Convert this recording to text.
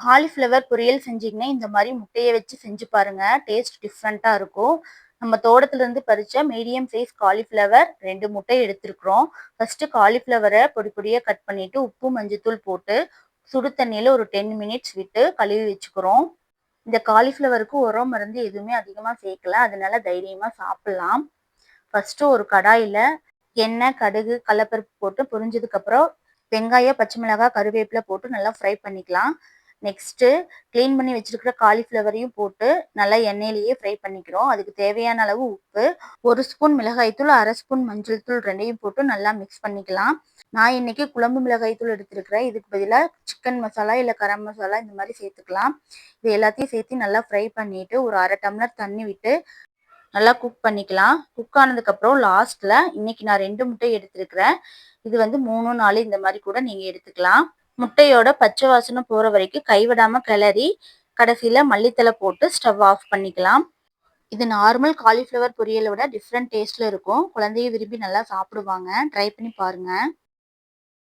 Cauliflower பொரியல் செஞ்சீங்கன்னா, இந்த மாரி முட்டைய வச்சு செஞ்சு பாருங்க. டேஸ்ட் டிஃப்ரெண்ட்டா இருக்கும். நம்ம தோட்டத்துலருந்து பறிச்ச மீடியம் சைஸ் காலிஃப்ளவர் 2 முட்டை எடுத்திருக்கிறோம். ஃபர்ஸ்ட்டு காலிஃப்ளவர பொடி பொடியா கட் பண்ணிட்டு, உப்பு, மஞ்சத்தூள் போட்டு, சுடு தண்ணீல ஒரு 10 மினிட்ஸ் விட்டு கழுவி வச்சுக்கிறோம். இந்த காலிஃப்ளவருக்கு உரம், மருந்து எதுவுமே அதிகமா சேர்க்கல. அதனால தைரியமா சாப்பிடலாம். ஃபர்ஸ்ட்டு ஒரு கடாயில எண்ணெய், கடுகு, கடலப்பருப்பு போட்டு பொரிஞ்சதுக்கப்புறம் வெங்காயம், பச்சை மிளகாய், கருவேப்பிலை போட்டு நல்லா ஃப்ரை பண்ணிக்கலாம். நெக்ஸ்ட்டு கிளீன் பண்ணி வச்சிருக்கிற காலிஃப்ளவரையும் போட்டு நல்லா எண்ணெயிலேயே ஃப்ரை பண்ணிக்கிறோம். அதுக்கு தேவையான அளவு உப்பு, 1 ஸ்பூன் மிளகாய்த்தூள், 1/2 ஸ்பூன் மஞ்சள் தூள் 2யும் போட்டு நல்லா மிக்ஸ் பண்ணிக்கலாம். நான் இன்னைக்கு குழம்பு மிளகாய் தூள் எடுத்திருக்கிறேன். இதுக்கு பதிலா சிக்கன் மசாலா இல்ல கரம் மசாலா இந்த மாதிரி சேர்த்துக்கலாம். இது எல்லாத்தையும் சேர்த்து நல்லா ஃப்ரை பண்ணிட்டு ஒரு 1/2 டம்ளர் தண்ணி விட்டு நல்லா குக் பண்ணிக்கலாம். குக் ஆனதுக்கப்புறம் லாஸ்ட்ல இன்னைக்கு நான் 2 முட்டை எடுத்திருக்கிறேன். இது வந்து 3, 4 இந்த மாதிரி கூட நீங்க எடுத்துக்கலாம். முட்டையோட பச்சை வாசனை போற வரைக்கும் கைவிடாம கிளறி கடைசியில மல்லித்தலை போட்டு ஸ்டவ் ஆஃப் பண்ணிக்கலாம். இது நார்மல் காலிஃப்ளவர் பொரியலை விட டிஃப்ரெண்ட் டேஸ்ட்ல இருக்கும். குழந்தைய விரும்பி நல்லா சாப்பிடுவாங்க. ட்ரை பண்ணி பாருங்க.